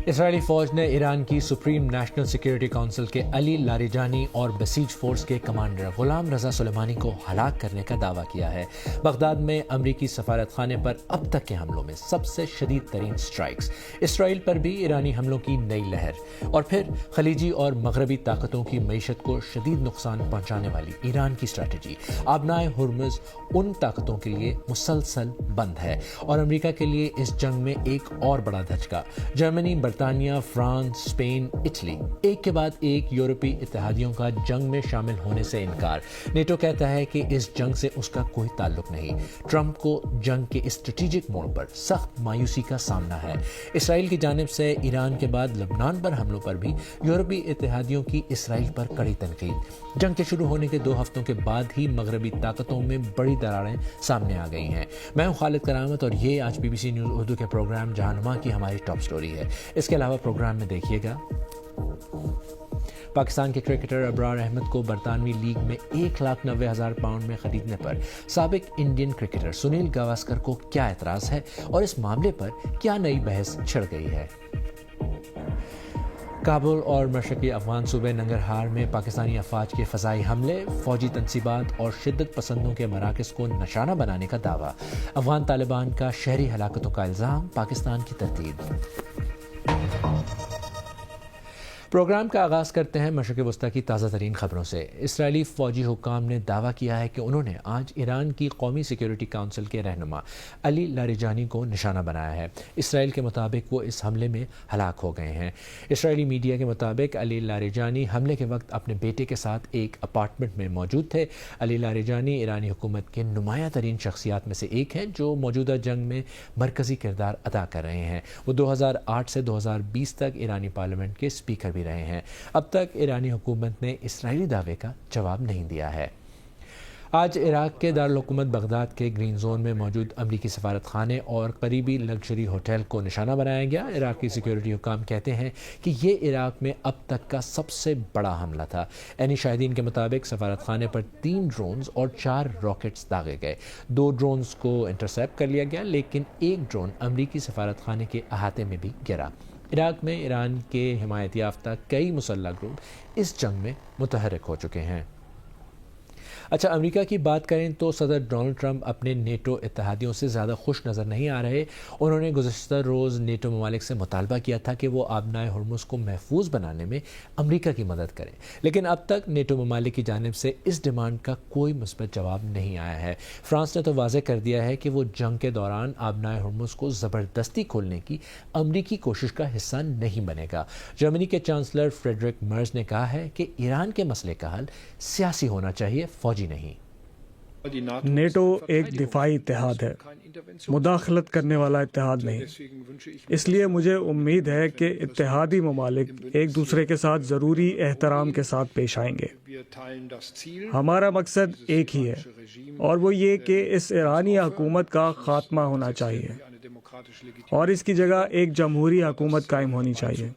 اسرائیلی فوج نے ایران کی سپریم نیشنل سیکیورٹی کونسل کے علی لاریجانی اور بسیج فورس کے کمانڈر غلام رضا سلیمانی کو ہلاک کرنے کا دعویٰ کیا ہے۔ بغداد میں امریکی سفارت خانے پر اب تک کے حملوں میں سب سے شدید ترین سٹرائکس، اسرائیل پر بھی ایرانی حملوں کی نئی لہر، اور پھر خلیجی اور مغربی طاقتوں کی معیشت کو شدید نقصان پہنچانے والی ایران کی اسٹریٹجی۔ آبنائے ہرمز ان طاقتوں کے لیے مسلسل بند ہے، اور امریکہ کے لیے اس جنگ میں ایک اور بڑا دھچکا۔ جرمنی، برطانیہ، فرانس، اسپین، اٹلی، ایک کے بعد ایک یورپی اتحادیوں کا جنگ میں شامل ہونے سے انکار۔ نیٹو کہتا ہے کہ اس جنگ سے اس کا کوئی تعلق نہیں۔ ٹرمپ کو جنگ کے اسٹریٹجک موڑ پر سخت مایوسی کا سامنا ہے۔ اسرائیل کی جانب سے ایران کے بعد لبنان پر حملوں پر بھی یورپی اتحادیوں کی اسرائیل پر کڑی تنقید۔ جنگ کے شروع ہونے کے 2 ہفتوں کے بعد ہی مغربی طاقتوں میں بڑی دراڑیں سامنے آ گئی ہیں۔ میں ہوں خالد کرامت اور یہ آج B B C News Urdu کے پروگرام جہانما کی ہماری ٹاپ سٹوری ہے۔ اس کے علاوہ پروگرام میں دیکھیے گا، پاکستان کے کرکٹر ابرار احمد کو برطانوی لیگ میں 1,90,000 پاؤنڈ میں خریدنے پر سابق انڈین کرکٹر سنیل گواسکر کو کیا اعتراض ہے اور اس معاملے پر کیا نئی بحث چھڑ گئی ہے۔ کابل اور مشرقی افغان صوبے ننگرہار میں پاکستانی افواج کے فضائی حملے، فوجی تنصیبات اور شدت پسندوں کے مراکز کو نشانہ بنانے کا دعویٰ، افغان طالبان کا شہری ہلاکتوں کا الزام، پاکستان کی تردید۔ پروگرام کا آغاز کرتے ہیں مشرق وسطیٰ کی تازہ ترین خبروں سے۔ اسرائیلی فوجی حکام نے دعویٰ کیا ہے کہ انہوں نے آج ایران کی قومی سیکیورٹی کونسل کے رہنما علی لاریجانی کو نشانہ بنایا ہے۔ اسرائیل کے مطابق وہ اس حملے میں ہلاک ہو گئے ہیں۔ اسرائیلی میڈیا کے مطابق علی لاریجانی حملے کے وقت اپنے بیٹے کے ساتھ ایک اپارٹمنٹ میں موجود تھے۔ علی لاریجانی ایرانی حکومت کے نمایاں ترین شخصیات میں سے ایک ہیں جو موجودہ جنگ میں مرکزی کردار ادا کر رہے ہیں۔ وہ 2008 سے 2020 تک ایرانی پارلیمنٹ کے اسپیکر بھی رہے ہیں۔ اب تک ایرانی حکومت نے اسرائیلی دعوے کا جواب نہیں دیا ہے۔ آج عراق کے دارالحکومت بغداد کے گرین زون میں موجود امریکی سفارت خانے اور قریبی لگژری ہوٹل کو نشانہ بنایا گیا۔ عراقی سیکیورٹی حکام کہتے ہیں کہ یہ عراق میں اب تک کا سب سے بڑا حملہ تھا۔ عینی شاہدین کے مطابق سفارت خانے پر 3 ڈرونز اور 4 راکٹس داغے گئے۔ 2 ڈرونز کو انٹرسیپٹ کر لیا گیا، لیکن ایک ڈرون امریکی سفارت خانے کے احاطے میں بھی گرا۔ عراق میں ایران کے حمایت یافتہ کئی مسلح گروپ اس جنگ میں متحرک ہو چکے ہیں۔ اچھا، امریکہ کی بات کریں تو صدر ڈونلڈ ٹرمپ اپنے نیٹو اتحادیوں سے زیادہ خوش نظر نہیں آ رہے۔ انہوں نے گزشتہ روز نیٹو ممالک سے مطالبہ کیا تھا کہ وہ آبنائے ہرمز کو محفوظ بنانے میں امریکہ کی مدد کریں، لیکن اب تک نیٹو ممالک کی جانب سے اس ڈیمانڈ کا کوئی مثبت جواب نہیں آیا ہے۔ فرانس نے تو واضح کر دیا ہے کہ وہ جنگ کے دوران آبنائے ہرمز کو زبردستی کھولنے کی امریکی کوشش کا حصہ نہیں بنے گا۔ جرمنی کے چانسلر فریڈرک مرز نے کہا ہے کہ ایران کے مسئلے کا حل سیاسی ہونا چاہیے، فوجی نہیں۔ نیٹو ایک دفاعی اتحاد ہے، مداخلت کرنے والا اتحاد نہیں۔ اس لیے مجھے امید ہے کہ اتحادی ممالک ایک دوسرے کے ساتھ ضروری احترام کے ساتھ پیش آئیں گے۔ ہمارا مقصد ایک ہی ہے، اور وہ یہ کہ اس ایرانی حکومت کا خاتمہ ہونا چاہیے اور اس کی جگہ ایک جمہوری حکومت قائم ہونی چاہیے۔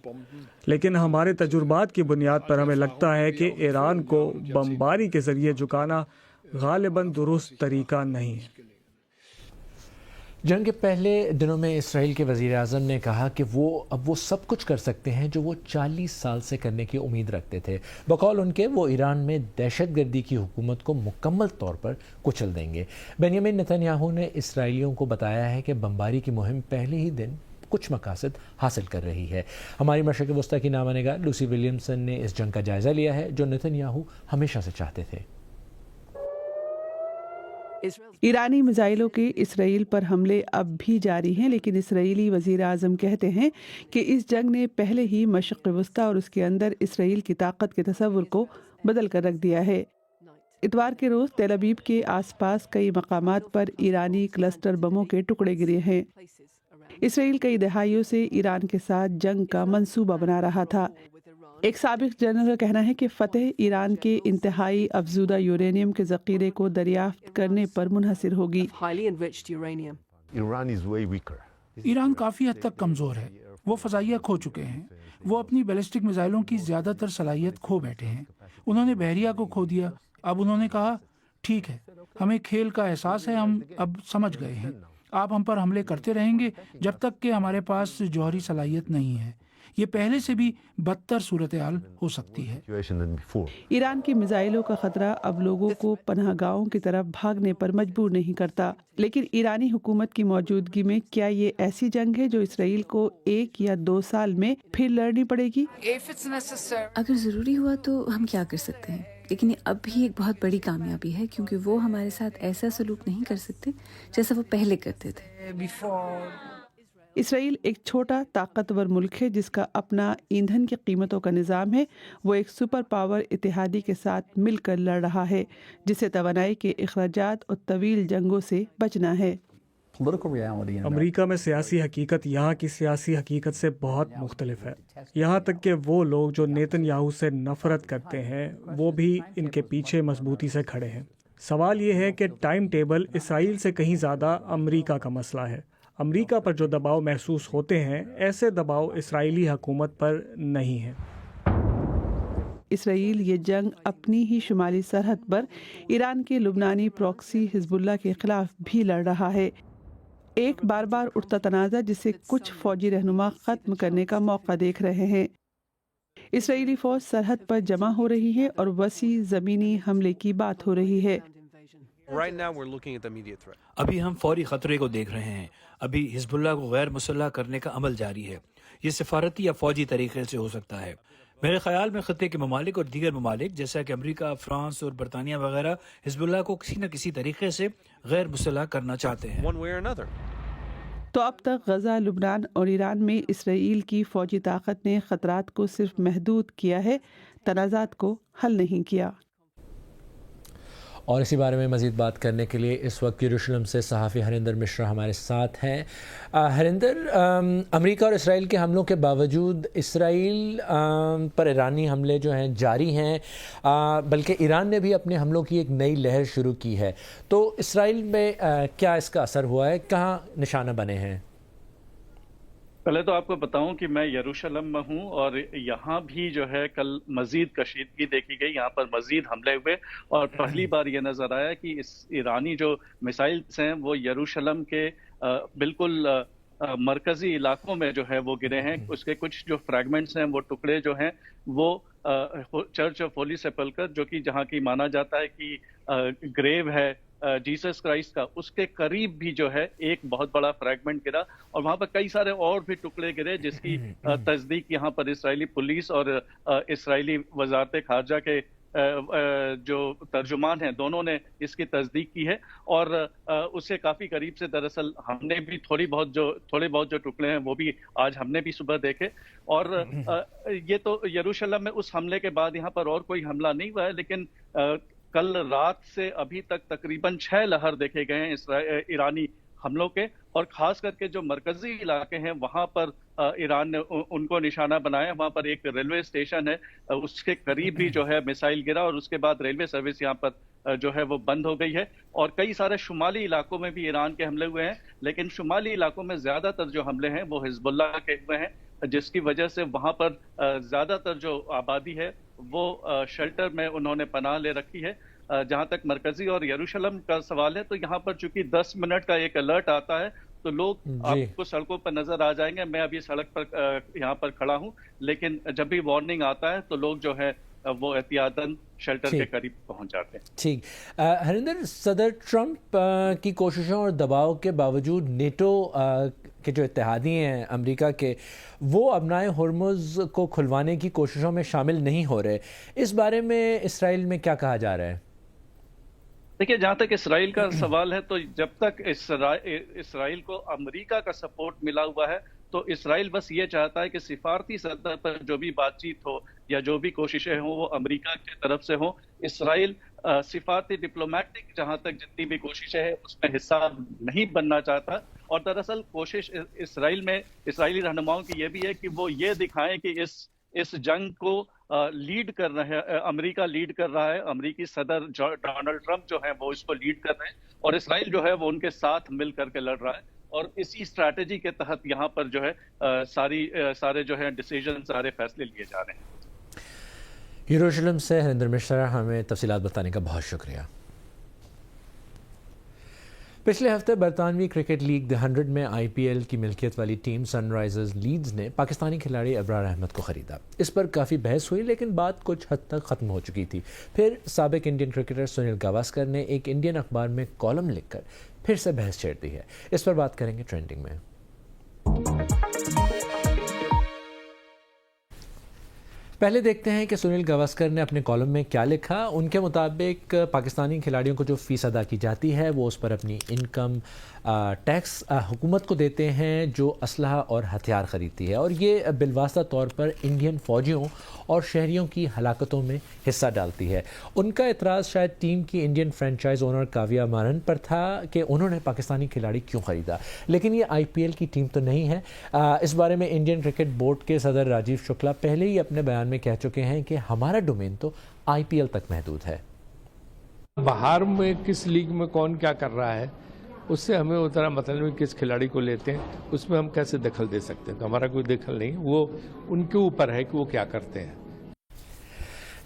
لیکن ہمارے تجربات کی بنیاد پر ہمیں لگتا ہے کہ ایران کو بمباری کے ذریعے جھکانا غالباً درست طریقہ نہیں ہے۔ جنگ کے پہلے دنوں میں اسرائیل کے وزیر اعظم نے کہا کہ اب وہ سب کچھ کر سکتے ہیں جو وہ 40 سال سے کرنے کی امید رکھتے تھے۔ بقول ان کے وہ ایران میں دہشت گردی کی حکومت کو مکمل طور پر کچل دیں گے۔ بنیامین نتن یاہو نے اسرائیلیوں کو بتایا ہے کہ بمباری کی مہم پہلے ہی دن کچھ مقاصد حاصل کر رہی ہے۔ ہماری مشرق وسطیٰ کی نامہ نگار لوسی ولیمسن نے اس جنگ کا جائزہ لیا ہے جو نتن یاہو ہمیشہ سے چاہتے تھے۔ ایرانی میزائلوں کے اسرائیل پر حملے اب بھی جاری ہیں، لیکن اسرائیلی وزیر اعظم کہتے ہیں کہ اس جنگ نے پہلے ہی مشرق وسطیٰ اور اس کے اندر اسرائیل کی طاقت کے تصور کو بدل کر رکھ دیا ہے۔ اتوار کے روز تل ابیب کے آس پاس کئی مقامات پر ایرانی کلسٹر بموں کے ٹکڑے گرے ہیں۔ اسرائیل کئی دہائیوں سے ایران کے ساتھ جنگ کا منصوبہ بنا رہا تھا۔ ایک سابق جنرل کا کہنا ہے کہ فتح ایران کے انتہائی افزودہ یورینیم کے ذخیرے کو دریافت کرنے پر منحصر ہوگی۔ ایران کافی حد تک کمزور ہے، وہ فضائیہ کھو چکے ہیں، وہ اپنی بیلسٹک میزائلوں کی زیادہ تر صلاحیت کھو بیٹھے ہیں، انہوں نے بحریہ کو کھو دیا۔ اب انہوں نے کہا ٹھیک ہے، ہمیں کھیل کا احساس ہے، ہم اب سمجھ گئے ہیں، آپ ہم پر حملے کرتے رہیں گے جب تک کہ ہمارے پاس جوہری صلاحیت نہیں ہے۔ یہ پہلے سے بھی بدتر صورتحال ہو سکتی ہے۔ ایران کی میزائلوں کا خطرہ اب لوگوں کو پناہ گاہوں کی طرف بھاگنے پر مجبور نہیں کرتا، لیکن ایرانی حکومت کی موجودگی میں کیا یہ ایسی جنگ ہے جو اسرائیل کو 1 یا 2 سال میں پھر لڑنی پڑے گی؟ اگر ضروری ہوا تو ہم کیا کر سکتے ہیں، لیکن یہ اب بھی ایک بہت بڑی کامیابی ہے کیونکہ وہ ہمارے ساتھ ایسا سلوک نہیں کر سکتے جیسا وہ پہلے کرتے تھے۔ اسرائیل ایک چھوٹا طاقتور ملک ہے جس کا اپنا ایندھن کی قیمتوں کا نظام ہے۔ وہ ایک سپر پاور اتحادی کے ساتھ مل کر لڑ رہا ہے جسے توانائی کے اخراجات اور طویل جنگوں سے بچنا ہے۔ امریکہ میں سیاسی حقیقت یہاں کی سیاسی حقیقت سے بہت مختلف ہے، یہاں تک کہ وہ لوگ جو نیتن یاہو سے نفرت کرتے ہیں وہ بھی ان کے پیچھے مضبوطی سے کھڑے ہیں۔ سوال یہ ہے کہ ٹائم ٹیبل اسرائیل سے کہیں زیادہ امریکہ کا مسئلہ ہے۔ امریکہ پر جو دباؤ محسوس ہوتے ہیں ایسے دباؤ اسرائیلی حکومت پر نہیں ہیں۔ اسرائیل یہ جنگ اپنی ہی شمالی سرحد پر ایران کے لبنانی پروکسی حزب اللہ کے خلاف بھی لڑ رہا ہے، ایک بار بار اٹھتا تنازع جسے کچھ فوجی رہنما ختم کرنے کا موقع دیکھ رہے ہیں۔ اسرائیلی فوج سرحد پر جمع ہو رہی ہے اور وسیع زمینی حملے کی بات ہو رہی ہے۔ ابھی ہم فوری خطرے کو دیکھ رہے ہیں، ابھی حزب اللہ کو غیر مسلح کرنے کا عمل جاری ہے، یہ سفارتی یا فوجی طریقے سے ہو سکتا ہے۔ میرے خیال میں خطے کے ممالک اور دیگر ممالک جیسا کہ امریکہ، فرانس اور برطانیہ وغیرہ حزب اللہ کو کسی نہ کسی طریقے سے غیر مسلح کرنا چاہتے ہیں۔ تو اب تک غزہ، لبنان اور ایران میں اسرائیل کی فوجی طاقت نے خطرات کو صرف محدود کیا ہے، تنازعات کو حل نہیں کیا۔ اور اسی بارے میں مزید بات کرنے کے لیے اس وقت یروشلم سے صحافی ہریندر مشرا ہمارے ساتھ ہیں۔ ہریندر، امریکہ اور اسرائیل کے حملوں کے باوجود اسرائیل پر ایرانی حملے جو ہیں جاری ہیں، بلکہ ایران نے بھی اپنے حملوں کی ایک نئی لہر شروع کی ہے، تو اسرائیل میں کیا اس کا اثر ہوا ہے، کہاں نشانہ بنے ہیں؟ پہلے تو آپ کو بتاؤں کہ میں یروشلم میں ہوں اور یہاں بھی جو ہے کل مزید کشیدگی دیکھی گئی، یہاں پر مزید حملے ہوئے اور پہلی بار یہ نظر آیا کہ اس ایرانی جو میسائلز ہیں وہ یروشلم کے بالکل مرکزی علاقوں میں جو ہے وہ گرے ہیں۔ اس کے کچھ جو فریگمنٹس ہیں، وہ ٹکڑے جو ہیں وہ چرچ آف ہولی سیپلکر، جو کہ جہاں کی مانا جاتا ہے کہ گریو ہے جیسس کرائسٹ کا، اس کے قریب بھی جو ہے ایک بہت بڑا فریگمنٹ گرا اور وہاں پر کئی سارے اور بھی ٹکڑے گرے، جس کی تصدیق یہاں پر اسرائیلی پولیس اور اسرائیلی وزارت خارجہ کے جو ترجمان ہیں دونوں نے اس کی تصدیق کی ہے، اور اس سے کافی قریب سے دراصل ہم نے بھی تھوڑے بہت جو ٹکڑے ہیں وہ بھی آج ہم نے بھی صبح دیکھے۔ اور یہ تو یروشلم میں اس حملے کے بعد یہاں پر اور کوئی حملہ نہیں ہوا ہے، لیکن کل رات سے ابھی تک تقریباً 6 لہر دیکھے گئے ہیں ایرانی حملوں کے، اور خاص کر کے جو مرکزی علاقے ہیں وہاں پر ایران نے ان کو نشانہ بنایا۔ وہاں پر ایک ریلوے اسٹیشن ہے، اس کے قریب بھی جو ہے میسائل گرا اور اس کے بعد ریلوے سروس یہاں پر جو ہے وہ بند ہو گئی ہے، اور کئی سارے شمالی علاقوں میں بھی ایران کے حملے ہوئے ہیں، لیکن شمالی علاقوں میں زیادہ تر جو حملے ہیں وہ حزب اللہ کے ہوئے ہیں، جس کی وجہ سے وہاں پر زیادہ تر جو آبادی ہے وہ شیلٹر میں انہوں نے پناہ لے رکھی ہے۔ جہاں تک مرکزی اور یروشلم کا سوال ہے تو یہاں پر چونکہ 10 منٹ کا ایک الرٹ آتا ہے تو لوگ آپ کو سڑکوں پر نظر آ جائیں گے۔ میں ابھی سڑک پر یہاں پر کھڑا ہوں، لیکن جب بھی وارننگ آتا ہے تو لوگ جو ہے وہ احتیاطاً شیلٹر کے قریب پہنچ جاتے ہیں۔ ٹھیک، ہریندر، صدر ٹرمپ کی کوششوں اور دباؤ کے باوجود نیٹو کے جو اتحادی ہیں امریکہ کے، وہ ابنائے ہرمز کو کھلوانے کی کوششوں میں شامل نہیں ہو رہے، اس بارے میں اسرائیل میں کیا کہا جا رہا ہے؟ دیکھیے، جہاں تک اسرائیل کا سوال ہے تو جب تک اسرائیل کو امریکہ کا سپورٹ ملا ہوا ہے تو اسرائیل بس یہ چاہتا ہے کہ سفارتی سطح پر جو بھی بات چیت ہو یا جو بھی کوششیں ہوں وہ امریکہ کی طرف سے ہوں۔ اسرائیل سفارتی ڈپلومیٹک جہاں تک جتنی بھی کوششیں ہیں اس میں حصہ نہیں بننا چاہتا، اور دراصل کوشش اسرائیلی رہنماؤں کی یہ بھی ہے کہ وہ یہ دکھائیں کہ اس جنگ کو لیڈ کر رہے ہیں، امریکہ لیڈ کر رہا ہے، امریکی صدر ڈونلڈ ٹرمپ جو ہے وہ اس کو لیڈ کر رہے ہیں، اور اسرائیل جو ہے وہ ان کے ساتھ مل کر کے لڑ رہا ہے، اور اسی اسٹریٹجی کے تحت یہاں پر جو ہے سارے جو ہے ڈیسیجن، سارے فیصلے لیے جا رہے ہیں۔ یروشلم سے ہریندر مشرا، ہمیں تفصیلات بتانے کا بہت شکریہ۔ پچھلے ہفتے برطانوی کرکٹ لیگ دی 100 میں IPL کی ملکیت والی ٹیم سن رائزرز لیڈز نے پاکستانی کھلاڑی ابرار احمد کو خریدا. اس پر کافی بحث ہوئی لیکن بات کچھ حد تک ختم ہو چکی تھی. پھر سابق انڈین کرکٹر سنیل گواسکر نے ایک انڈین اخبار میں کالم لکھ کر پھر سے بحث چھیڑ دی ہے. اس پر بات کریں گے ٹرینڈنگ میں. پہلے دیکھتے ہیں کہ سنیل گواسکر نے اپنے کالم میں کیا لکھا. ان کے مطابق پاکستانی کھلاڑیوں کو جو فیس ادا کی جاتی ہے وہ اس پر اپنی انکم ٹیکس حکومت کو دیتے ہیں جو اسلحہ اور ہتھیار خریدتی ہے, اور یہ بالواسطہ طور پر انڈین فوجیوں اور شہریوں کی ہلاکتوں میں حصہ ڈالتی ہے. ان کا اعتراض شاید ٹیم کی انڈین فرینچائز اونر کاویہ مارن پر تھا کہ انہوں نے پاکستانی کھلاڑی کیوں خریدا, لیکن یہ IPL کی ٹیم تو نہیں ہے. اس بارے میں انڈین کرکٹ بورڈ کے صدر راجیو شکلا پہلے ہی اپنے بیان میں کہہ چکے ہیں کہ ہمارا ڈومین تو IPL تک محدود ہے. باہر میں کس لیگ میں کون کیا کر رہا ہے اس سے ہمیں اتنا مطلب میں کس کھلاڑی کو لیتے ہیں اس میں ہم کیسے دخل دے سکتے ہیں. تو ہمارا کوئی دخل نہیں, وہ ان کے اوپر ہے کہ وہ کیا کرتے ہیں.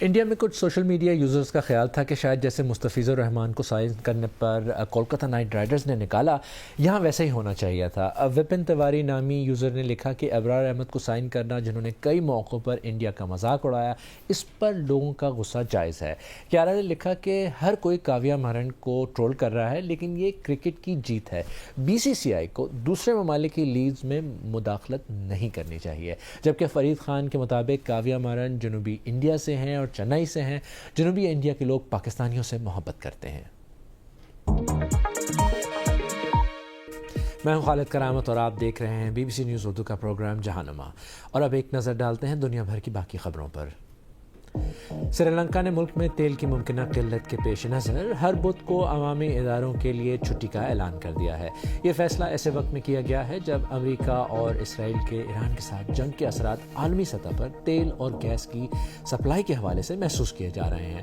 انڈیا میں کچھ سوشل میڈیا یوزرز کا خیال تھا کہ شاید جیسے مستفیض الرحمان کو سائن کرنے پر کولکتہ نائٹ رائڈرز نے نکالا, یہاں ویسا ہی ہونا چاہیے تھا. وپن تیواری نامی یوزر نے لکھا کہ ابرار احمد کو سائن کرنا, جنہوں نے کئی موقعوں پر انڈیا کا مذاق اڑایا, اس پر لوگوں کا غصہ جائز ہے. کیارا نے لکھا کہ ہر کوئی کاویہ مارن کو ٹرول کر رہا ہے, لیکن یہ کرکٹ کی جیت ہے. BCCI کو دوسرے ممالک کی لیگز میں مداخلت نہیں کرنی چاہیے. جبکہ فرید خان کے مطابق کاویہ مارن جنوبی انڈیا سے ہیں اور چنئی سے ہیں. جنوبی انڈیا کے لوگ پاکستانیوں سے محبت کرتے ہیں. میں ہوں خالد کرامت اور آپ دیکھ رہے ہیں BBC نیوز اردو کا پروگرام جہانما. اور اب ایک نظر ڈالتے ہیں دنیا بھر کی باقی خبروں پر. سری لنکا نے ملک میں تیل کی ممکنہ قلت کے پیش نظر ہر بدھ کو عوامی اداروں کے لیے چھٹی کا اعلان کر دیا ہے. یہ فیصلہ ایسے وقت میں کیا گیا ہے جب امریکہ اور اسرائیل کے ایران کے ساتھ جنگ کے اثرات عالمی سطح پر تیل اور گیس کی سپلائی کے حوالے سے محسوس کیے جا رہے ہیں.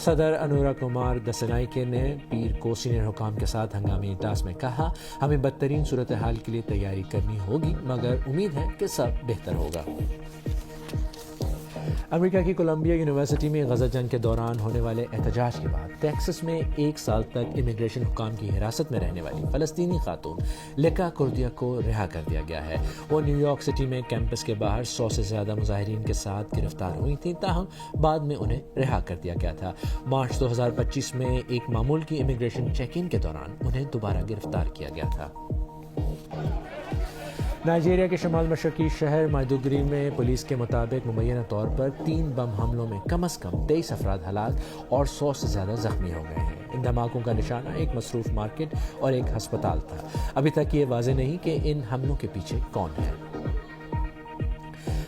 صدر انورا کمار دسنائکے نے پیر کو سینئر حکام کے ساتھ ہنگامی اجلاس میں کہا, ہمیں بدترین صورتحال کے لیے تیاری کرنی ہوگی مگر امید ہے کہ سب بہتر ہوگا. امریکہ کی کولمبیا یونیورسٹی میں غزہ جنگ کے دوران ہونے والے احتجاج کے بعد ٹیکسس میں 1 سال تک امیگریشن حکام کی حراست میں رہنے والی فلسطینی خاتون لیکا کوردیا کو رہا کر دیا گیا ہے. وہ نیو یارک سٹی میں کیمپس کے باہر 100 سے زیادہ مظاہرین کے ساتھ گرفتار ہوئی تھیں, تاہم بعد میں انہیں رہا کر دیا گیا تھا. مارچ 2025 میں ایک معمول کی امیگریشن چیک ان کے دوران انہیں دوبارہ گرفتار کیا گیا تھا. نائجیریا کے شمال مشرقی شہر مائدوگری میں پولیس کے مطابق مبینہ طور پر 3 بم حملوں میں کم از کم 23 افراد ہلاک اور 100 سے زیادہ زخمی ہو گئے ہیں. ان دھماکوں کا نشانہ ایک مصروف مارکیٹ اور ایک ہسپتال تھا. ابھی تک یہ واضح نہیں کہ ان حملوں کے پیچھے کون ہے.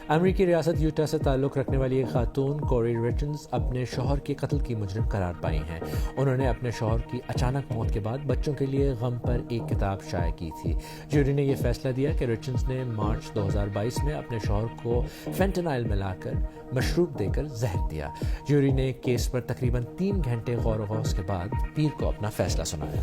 امریکی ریاست یوٹا سے تعلق رکھنے والی ایک خاتون کوری ریچنز اپنے شوہر کے قتل کی مجرم قرار پائی ہیں. انہوں نے اپنے شوہر کی اچانک موت کے بعد بچوں کے لیے غم پر ایک کتاب شائع کی تھی. جیوری نے یہ فیصلہ دیا کہ ریچنز نے مارچ 2022 میں اپنے شوہر کو فینٹنائل ملا کر مشروب دے کر زہر دیا. جیوری نے کیس پر تقریباً 3 گھنٹے غور و خوض کے بعد پیر کو اپنا فیصلہ سنایا.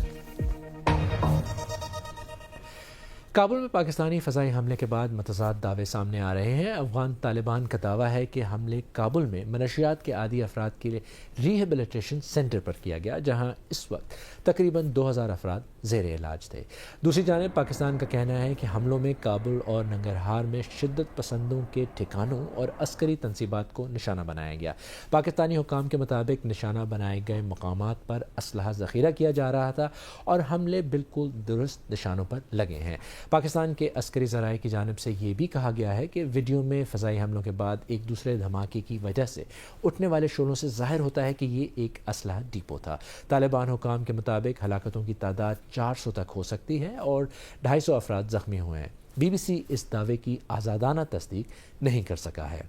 کابل میں پاکستانی فضائی حملے کے بعد متضاد دعوے سامنے آ رہے ہیں. افغان طالبان کا دعویٰ ہے کہ حملے کابل میں منشیات کے عادی افراد کے لیے ریہیبلیٹیشن سینٹر پر کیا گیا, جہاں اس وقت تقریباً 2000 افراد زیر علاج تھے. دوسری جانب پاکستان کا کہنا ہے کہ حملوں میں کابل اور ننگرہار میں شدت پسندوں کے ٹھکانوں اور عسکری تنصیبات کو نشانہ بنایا گیا. پاکستانی حکام کے مطابق نشانہ بنائے گئے مقامات پر اسلحہ ذخیرہ کیا جا رہا تھا اور حملے بالکل درست نشانوں پر لگے ہیں. پاکستان کے عسکری ذرائع کی جانب سے یہ بھی کہا گیا ہے کہ ویڈیو میں فضائی حملوں کے بعد ایک دوسرے دھماکے کی وجہ سے اٹھنے والے شعلوں سے ظاہر ہوتا ہے کہ یہ ایک اسلحہ ڈیپو تھا. طالبان حکام کے مطابق ہلاکتوں کی تعداد 400 تک ہو سکتی ہے اور 250 افراد زخمی ہوئے ہیں. BBC اس دعوے کی آزادانہ تصدیق نہیں کر سکا ہے.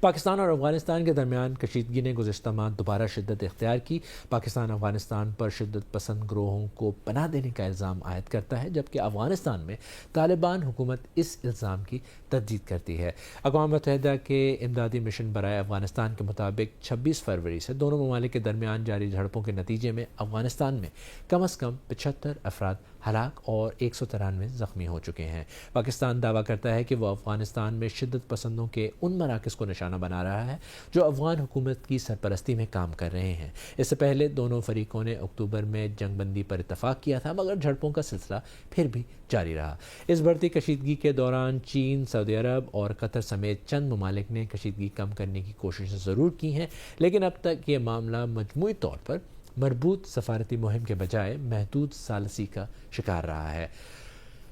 پاکستان اور افغانستان کے درمیان کشیدگی نے گزشتہ ماہ دوبارہ شدت اختیار کی. پاکستان افغانستان پر شدت پسند گروہوں کو پناہ دینے کا الزام عائد کرتا ہے, جبکہ افغانستان میں طالبان حکومت اس الزام کی تردید کرتی ہے. اقوام متحدہ کے امدادی مشن برائے افغانستان کے مطابق 26 فروری سے دونوں ممالک کے درمیان جاری جھڑپوں کے نتیجے میں افغانستان میں کم از کم 75 افراد ہلاک اور 193 زخمی ہو چکے ہیں. پاکستان دعویٰ کرتا ہے کہ وہ افغانستان میں شدت پسندوں کے ان مراکز کو نشانہ نشانہ بنا رہا ہے جو افغان حکومت کی سرپرستی میں کام کر رہے ہیں۔ اس سے پہلے دونوں فریقوں نے اکتوبر میں جنگ بندی پر اتفاق کیا تھا، مگر جھڑپوں کا سلسلہ پھر بھی جاری رہا۔ اس بڑھتی کشیدگی کے دوران چین، سعودی عرب اور قطر سمیت چند ممالک نے کشیدگی کم کرنے کی کوششیں ضرور کی ہیں، لیکن اب تک یہ معاملہ مجموعی طور پر مربوط سفارتی مہم کے بجائے محدود ثالثی کا شکار رہا ہے۔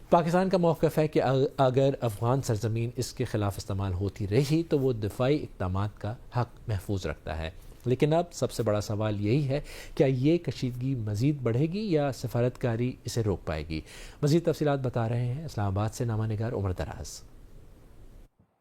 پاکستان کا موقف ہے کہ اگر افغان سرزمین اس کے خلاف استعمال ہوتی رہی تو وہ دفاعی اقدامات کا حق محفوظ رکھتا ہے، لیکن اب سب سے بڑا سوال یہی ہے کیا یہ کشیدگی مزید بڑھے گی یا سفارتکاری اسے روک پائے گی؟ مزید تفصیلات بتا رہے ہیں اسلام آباد سے نامہ نگار عمر دراز۔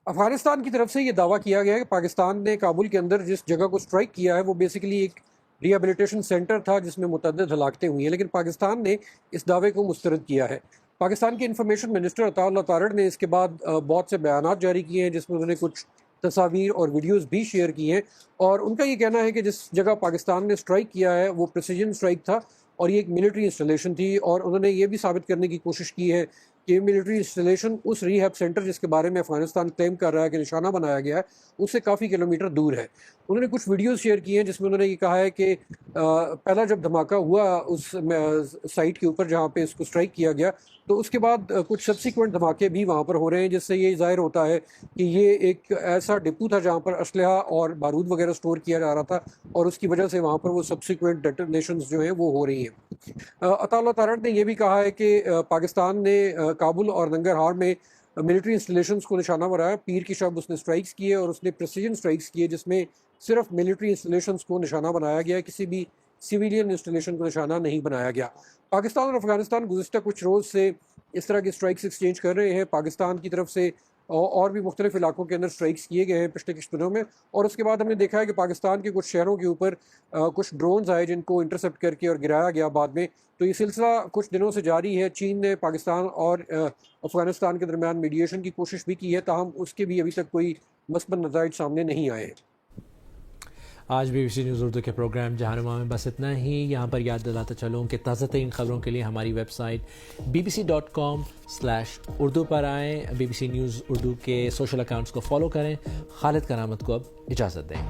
افغانستان کی طرف سے یہ دعویٰ کیا گیا ہے کہ پاکستان نے کابل کے اندر جس جگہ کو سٹرائک کیا ہے وہ بیسیکلی ایک ریہیبلیٹیشن سینٹر تھا جس میں متعدد ہلاکتیں ہوئی ہیں، لیکن پاکستان نے اس دعوے کو مسترد کیا ہے۔ پاکستان کے انفارمیشن منسٹر عطا اللہ تارڑ نے اس کے بعد بہت سے بیانات جاری کیے ہیں جس میں انہوں نے کچھ تصاویر اور ویڈیوز بھی شیئر کی ہیں، اور ان کا یہ کہنا ہے کہ جس جگہ پاکستان نے سٹرائک کیا ہے وہ پریسیجن سٹرائک تھا اور یہ ایک ملٹری انسٹالیشن تھی، اور انہوں نے یہ بھی ثابت کرنے کی کوشش کی ہے کہ یہ ملٹری انسٹالیشن اس ریہیب سینٹر جس کے بارے میں افغانستان کلیم کر رہا ہے کہ نشانہ بنایا گیا ہے اس سے کافی کلومیٹر دور ہے۔ انہوں نے کچھ ویڈیوز شیئر کی ہیں جس میں انہوں نے یہ کہا ہے کہ پہلا جب دھماکہ ہوا اس سائٹ کے اوپر جہاں پہ اس کو سٹرائک کیا گیا تو اس کے بعد کچھ سبسیکوینٹ دھماکے بھی وہاں پر ہو رہے ہیں، جس سے یہ ظاہر ہوتا ہے کہ یہ ایک ایسا ڈپو تھا جہاں پر اسلحہ اور بارود وغیرہ سٹور کیا جا رہا تھا، اور اس کی وجہ سے وہاں پر وہ سبسیکوینٹ ڈیٹونیشنز جو ہیں وہ ہو رہی ہیں۔ عطا اللہ تارڑ نے یہ بھی کہا ہے کہ پاکستان نے کابل اور ننگرہار میں ملٹری انسٹالیشنز کو نشانہ بنایا، پیر کی شب اس نے سٹرائکس کیے اور اس نے پریسیجن سٹرائکس کیے جس میں صرف ملٹری انسٹالیشنز کو نشانہ بنایا گیا، کسی بھی سویلین انسٹالیشن کو نشانہ نہیں بنایا گیا۔ پاکستان اور افغانستان گزشتہ کچھ روز سے اس طرح کی سٹرائکس ایکسچینج کر رہے ہیں۔ پاکستان کی طرف سے اور بھی مختلف علاقوں کے اندر سٹرائکس کیے گئے ہیں پچھلے کچھ دنوں میں، اور اس کے بعد ہم نے دیکھا ہے کہ پاکستان کے کچھ شہروں کے اوپر کچھ ڈرونز آئے جن کو انٹرسپٹ کر کے اور گرایا گیا بعد میں۔ تو یہ سلسلہ کچھ دنوں سے جاری ہے۔ چین نے پاکستان اور افغانستان کے درمیان میڈیشن کی کوشش بھی کی ہے، تاہم اس کے بھی ابھی تک کوئی مثبت نتائج سامنے نہیں آئے ہیں۔ آج BBC نیوز اردو کے پروگرام جہانما میں بس اتنا ہی۔ یہاں پر یاد دلاتا چلوں کہ تازہ ترین خبروں کے لیے ہماری ویب سائٹ bbc.com/urdu پر آئیں۔ BBC نیوز اردو کے سوشل اکاؤنٹس کو فالو کریں۔ خالد کرامت کو اب اجازت دیں۔